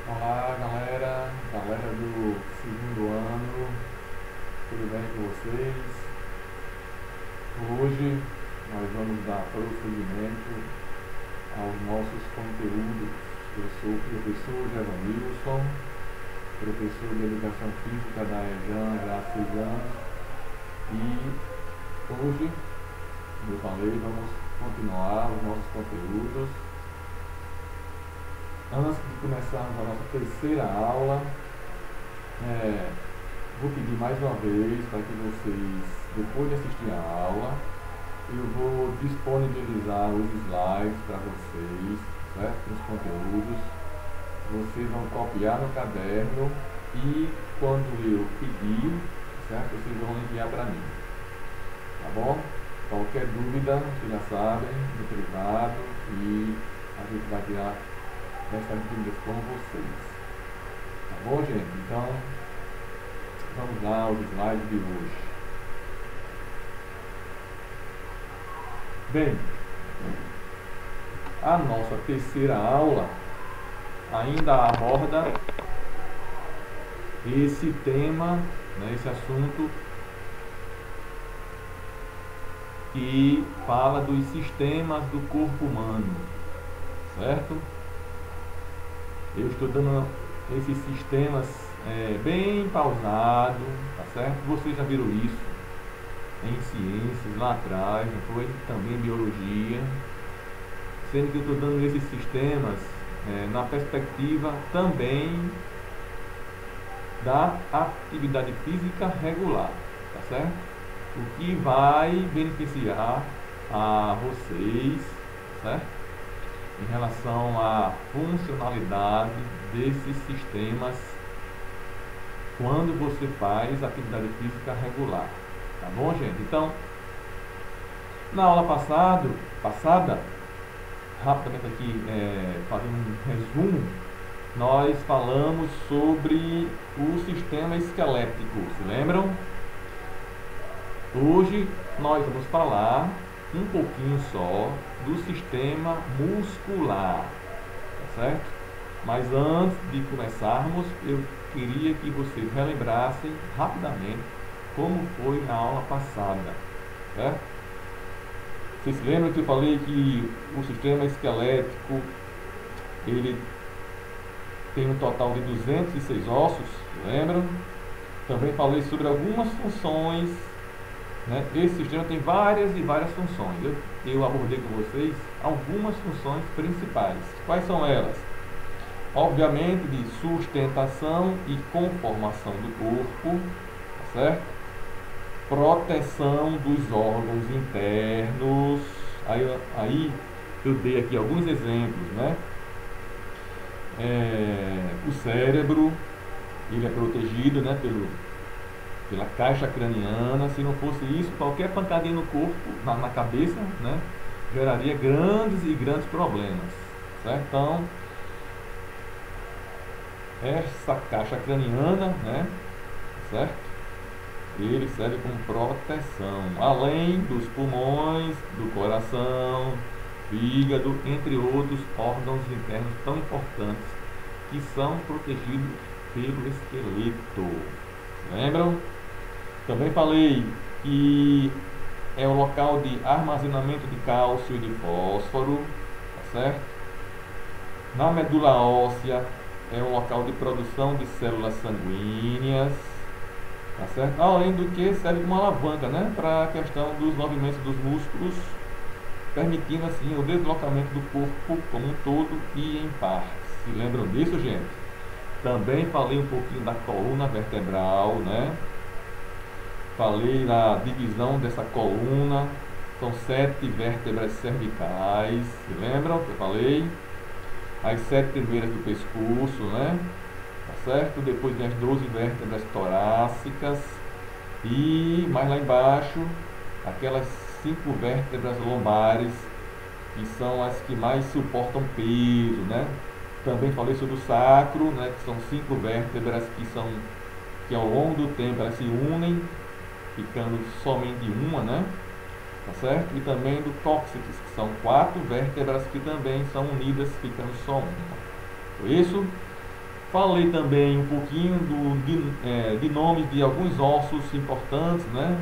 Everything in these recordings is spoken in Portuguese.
Olá galera do segundo ano, tudo bem com vocês? Hoje nós vamos dar prosseguimento aos nossos conteúdos. Eu sou o professor Gevanilson, professor de Educação Física da EJAN já há 6 anos, e hoje, como eu falei, vamos continuar os nossos conteúdos. Antes de começarmos a nossa terceira aula, vou pedir mais uma vez para que vocês, depois de assistir a aula, eu vou disponibilizar os slides para vocês, certo? Os conteúdos. Vocês vão copiar no caderno e quando eu pedir, certo? Vocês vão enviar para mim, tá bom? Qualquer dúvida, vocês já sabem, no privado, e a gente vai tirar essas dúvidas com vocês, tá bom, gente? Então vamos lá aos slides de hoje. Bem, a nossa terceira aula ainda aborda esse tema, né, esse assunto que fala dos sistemas do corpo humano, certo? Eu estou dando esses sistemas bem pausado, tá certo? Vocês já viram isso em ciências lá atrás, não foi? Também em biologia, sendo que eu estou dando esses sistemas na perspectiva também da atividade física regular, tá certo? O que vai beneficiar a vocês, certo? Em relação à funcionalidade desses sistemas quando você faz atividade física regular, tá bom, gente? Então, na aula passada, rapidamente aqui, fazendo um resumo, nós falamos sobre o sistema esquelético, se lembram? Hoje nós vamos falar um pouquinho só do sistema muscular, tá certo? Mas antes de começarmos, eu queria que vocês relembrassem rapidamente como foi na aula passada, certo? Vocês se lembram que eu falei que o sistema esquelético ele tem um total de 206 ossos, lembram? Também falei sobre algumas funções, né? Esse sistema tem várias e várias funções. Eu abordei com vocês algumas funções principais. Quais são elas? Obviamente, de sustentação e conformação do corpo, tá certo? Proteção dos órgãos internos. Aí eu dei aqui alguns exemplos, né? O cérebro, ele é protegido, né, pela caixa craniana. Se não fosse isso, qualquer pancadinha no corpo, na cabeça, né, geraria grandes e grandes problemas, certo? Então, essa caixa craniana, né, certo? Ele serve como proteção, além dos pulmões, do coração, fígado, entre outros órgãos internos tão importantes que são protegidos pelo esqueleto. Lembram? Também falei que é o local de armazenamento de cálcio e de fósforo, tá certo? Na medula óssea é um local de produção de células sanguíneas, tá certo? Além do que serve como alavanca, né, para a questão dos movimentos dos músculos, permitindo assim o deslocamento do corpo como um todo e em partes. Se lembram disso, gente? Também falei um pouquinho da coluna vertebral, né? Falei na divisão dessa coluna, são 7 vértebras cervicais, se lembram que eu falei? As 7 primeiras do pescoço, né? Tá certo? Depois vem as 12 vértebras torácicas e mais lá embaixo, aquelas 5 vértebras lombares, que são as que mais suportam peso, né? Também falei sobre o sacro, né, que são 5 vértebras que ao longo do tempo elas se unem, ficando somente uma, né? Tá certo? E também do cóccix, que são 4 vértebras que também são unidas, ficando só uma. Foi isso? Falei também um pouquinho de nomes de alguns ossos importantes, né?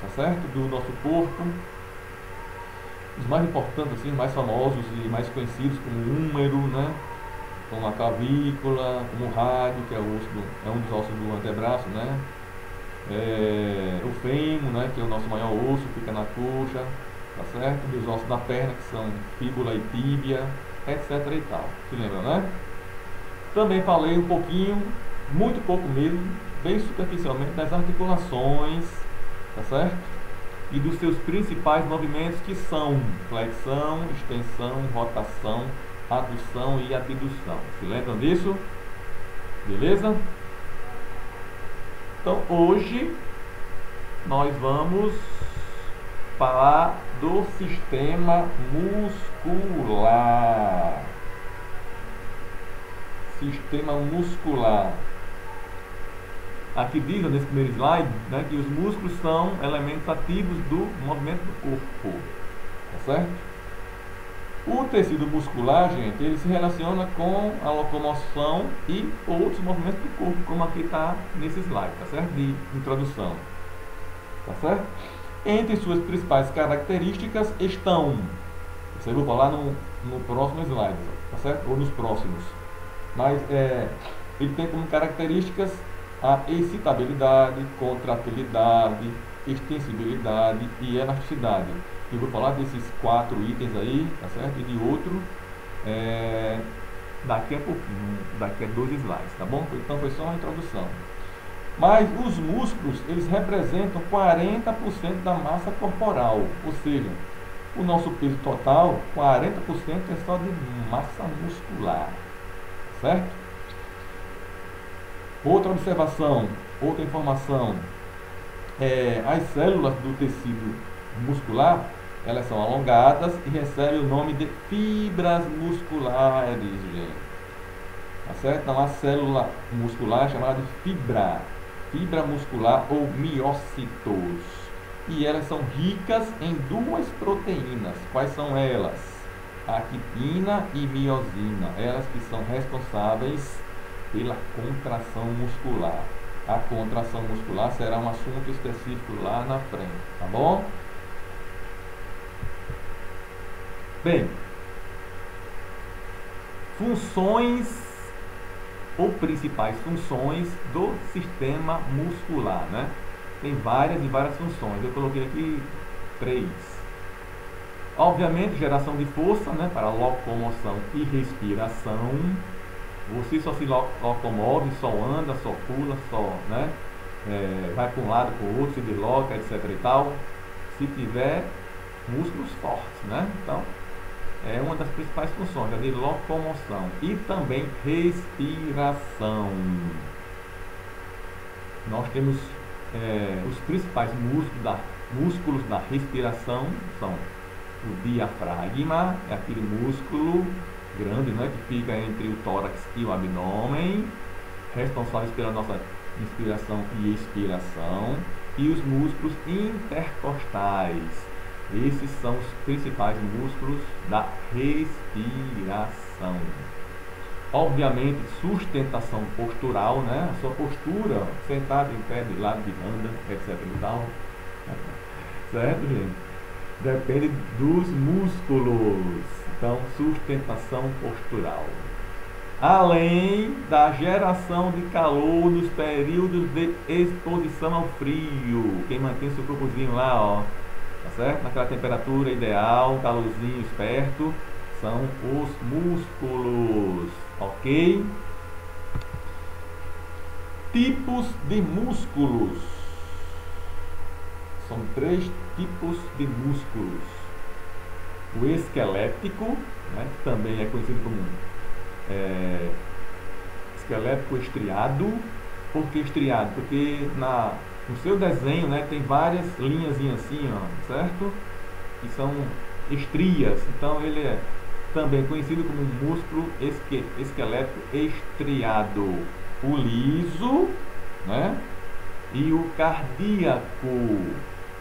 Tá certo? Do nosso corpo. Os mais importantes, assim, mais famosos e mais conhecidos, como o húmero, né? Como a clavícula, como o rádio, que é, é um dos ossos do antebraço, né? O fêmur, né? Que é o nosso maior osso, fica na coxa, tá certo? Dos ossos da perna, que são fíbula e tíbia, etc e tal. Se lembra, né? Também falei um pouquinho, muito pouco mesmo, bem superficialmente, das articulações, tá certo? E dos seus principais movimentos, que são flexão, extensão, rotação, adução e abdução. Se lembram disso? Beleza? Então hoje nós vamos falar do sistema muscular. Sistema muscular. Aqui diz, nesse primeiro slide, né, que os músculos são elementos ativos do movimento do corpo. Tá certo? O tecido muscular, gente, ele se relaciona com a locomoção e outros movimentos do corpo, como aqui está nesse slide, tá certo? De introdução. Tá certo? Entre suas principais características estão, isso eu vou falar no próximo slide, tá certo? Ou nos próximos. Mas ele tem como características a excitabilidade, contratilidade, extensibilidade e elasticidade. Eu vou falar desses 4 itens aí, tá certo? E de outro daqui a pouquinho, daqui a 2 slides, tá bom? Então foi só uma introdução. Mas os músculos, eles representam 40% da massa corporal, ou seja, o nosso peso total, 40% é só de massa muscular, certo? Outra observação, outra informação, as células do tecido muscular, elas são alongadas e recebem o nome de fibras musculares, gente. Tá certo? Então a célula muscular é chamada de fibra muscular ou miócitos. E elas são ricas em 2 proteínas. Quais são elas? A quitina e miosina. Elas que são responsáveis pela contração muscular. A contração muscular será um assunto específico lá na frente, tá bom? Bem, funções ou principais funções do sistema muscular, né? Tem várias e várias funções. Eu coloquei aqui 3. Obviamente, geração de força, né? Para locomoção e respiração. Você só se locomove, só anda, só pula, só, né? Vai para um lado, para o outro, se desloca, etc e tal, se tiver músculos fortes, né? Então, é uma das principais funções, a de locomoção e também respiração. Nós temos os principais músculos da respiração, são o diafragma, é aquele músculo grande, né, que fica entre o tórax e o abdômen, responsáveis pela nossa inspiração e expiração, e os músculos intercostais. Esses são os principais músculos da respiração. Obviamente, sustentação postural, né? A sua postura, sentado em pé, de lado, de banda, etc e tal. Certo, gente? Depende dos músculos. Então, sustentação postural. Além da geração de calor nos períodos de exposição ao frio. Quem mantém seu corpozinho lá, ó, tá certo? Naquela temperatura ideal, calorzinho esperto, são os músculos, ok? Tipos de músculos. São 3 tipos de músculos. O esquelético, né, que também é conhecido como esquelético estriado. Por que estriado? Porque no seu desenho, né, tem várias linhas assim, ó, certo? Que são estrias. Então ele é também conhecido como músculo esquelético estriado. O liso, né? E o cardíaco.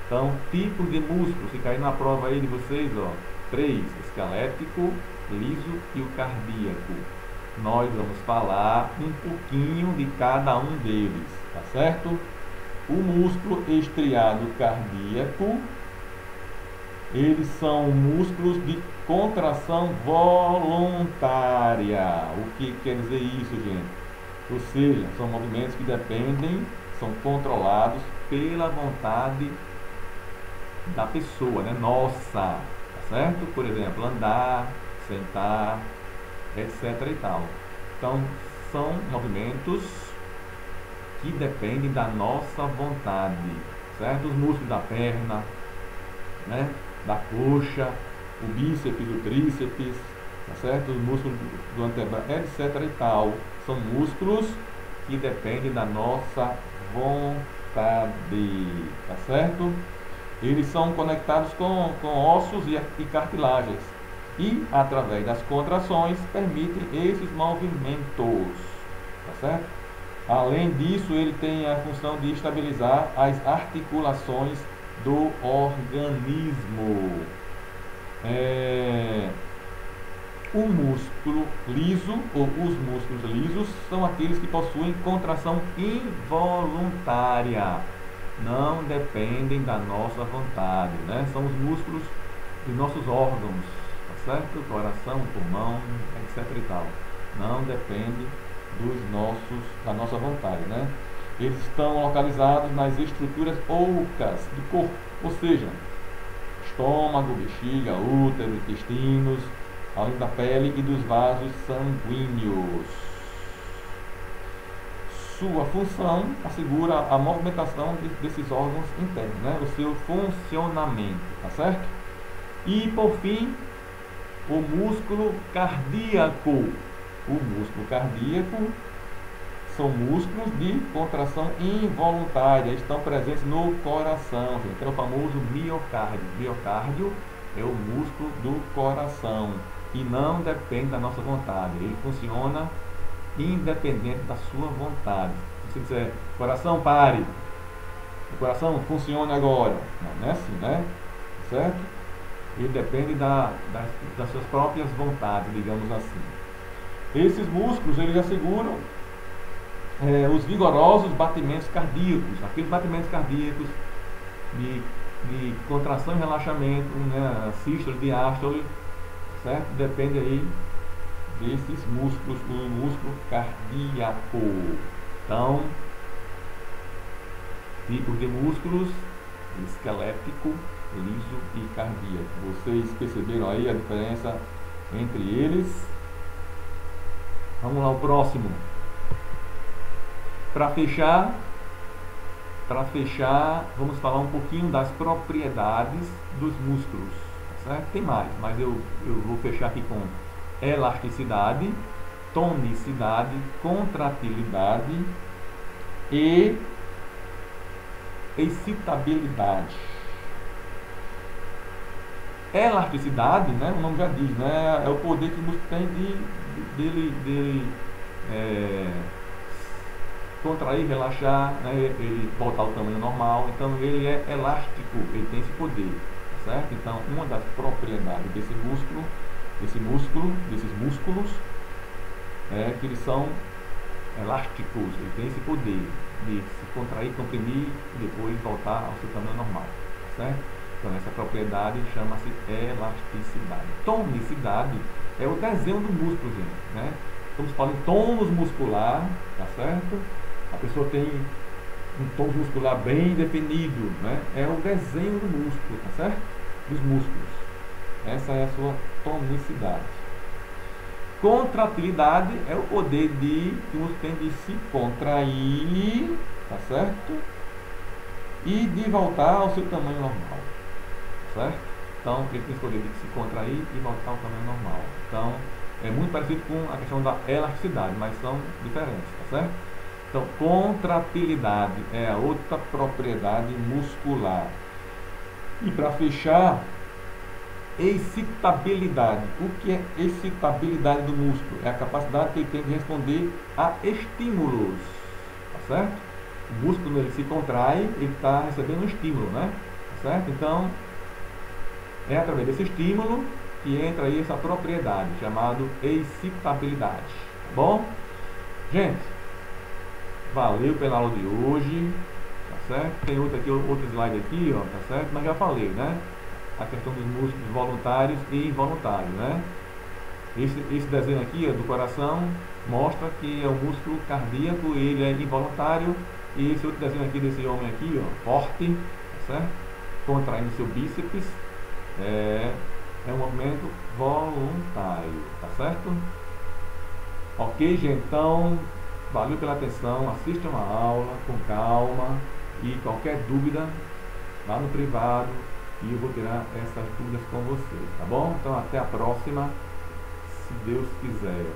Então, tipos de músculo, se cair na prova aí de vocês, ó, 3, esquelético, liso e o cardíaco. nós vamos falar um pouquinho de cada um deles, tá certo? O músculo estriado cardíaco, eles são músculos de contração voluntária. O que quer dizer isso, gente? Ou seja, são movimentos que dependem, são controlados pela vontade da pessoa, né? Nossa, tá certo? Por exemplo, andar, sentar, etc e tal. Então, são movimentos que dependem da nossa vontade, certo? Os músculos da perna, né? Da coxa, o bíceps, o tríceps, tá certo? Os músculos do antebraço, etc e tal. São músculos que dependem da nossa vontade, tá certo? Eles são conectados com ossos e cartilagens e, através das contrações, permitem esses movimentos, tá certo? Além disso, ele tem a função de estabilizar as articulações do organismo. O músculo liso, ou os músculos lisos, são aqueles que possuem contração involuntária, não dependem da nossa vontade, né? São os músculos de nossos órgãos, tá certo? Coração, pulmão, etc e tal. Não depende da nossa vontade, né? Eles estão localizados nas estruturas ocas do corpo, ou seja, estômago, bexiga, útero, intestinos, além da pele e dos vasos sanguíneos. Sua função assegura a movimentação desses órgãos internos, né? O seu funcionamento, tá certo? E por fim, o músculo cardíaco. O músculo cardíaco são músculos de contração involuntária, estão presentes no coração, que é o famoso miocárdio. Miocárdio é o músculo do coração e não depende da nossa vontade, ele funciona independente da sua vontade. Se você disser, coração, pare, o coração funcione agora, não é assim, né? Certo? Ele depende das suas próprias vontades, digamos assim. Esses músculos, eles asseguram os vigorosos batimentos cardíacos, aqueles batimentos cardíacos de contração e relaxamento, né, sístole, diástole, certo? Depende aí desses músculos, do músculo cardíaco. Então, tipos de músculos: esquelético, liso e cardíaco. Vocês perceberam aí a diferença entre eles? Vamos lá, o próximo. Para fechar, vamos falar um pouquinho das propriedades dos músculos, tá certo? Tem mais, mas eu vou fechar aqui com elasticidade, tonicidade, contratilidade e excitabilidade. Elasticidade, né, o nome já diz, né, é o poder que o músculo tem dele contrair, relaxar, né, ele voltar ao tamanho normal. Então ele é elástico, ele tem esse poder, tá certo? Então uma das propriedades desses músculos é que eles são elásticos, ele tem esse poder de se contrair, comprimir e depois voltar ao seu tamanho normal, tá certo? Então essa propriedade chama-se elasticidade. Tonicidade é o desenho do músculo, gente, né? Estamos falando em tônus muscular, tá certo? A pessoa tem um tônus muscular bem definido, né? É o desenho do músculo, tá certo? Dos músculos. Essa é a sua tonicidade. Contratilidade é o poder que o músculo tem de se contrair, tá certo? E de voltar ao seu tamanho normal, certo? Então, ele tem esse poder de se contrair e voltar ao tamanho normal. Então, é muito parecido com a questão da elasticidade, mas são diferentes, tá certo? Então, contratilidade é a outra propriedade muscular. E para fechar, excitabilidade. O que é excitabilidade do músculo? É a capacidade que ele tem de responder a estímulos, tá certo? O músculo, ele se contrai, ele está recebendo um estímulo, né? Tá certo? Então, é através desse estímulo que entra aí essa propriedade chamada excitabilidade, Bom, gente, valeu pela aula de hoje, tá certo? Tem outro slide aqui, ó, tá certo? Mas já falei, né? A questão dos músculos voluntários e involuntários, né? Esse desenho aqui, ó, do coração mostra que é o músculo cardíaco, ele é involuntário. E esse outro desenho aqui desse homem aqui, ó, forte, tá certo? Contraindo seu bíceps, é um movimento voluntário, tá certo? Ok, gente, então valeu pela atenção, assista uma aula com calma e qualquer dúvida lá no privado e eu vou tirar essas dúvidas com vocês, tá bom? Então até a próxima, se Deus quiser.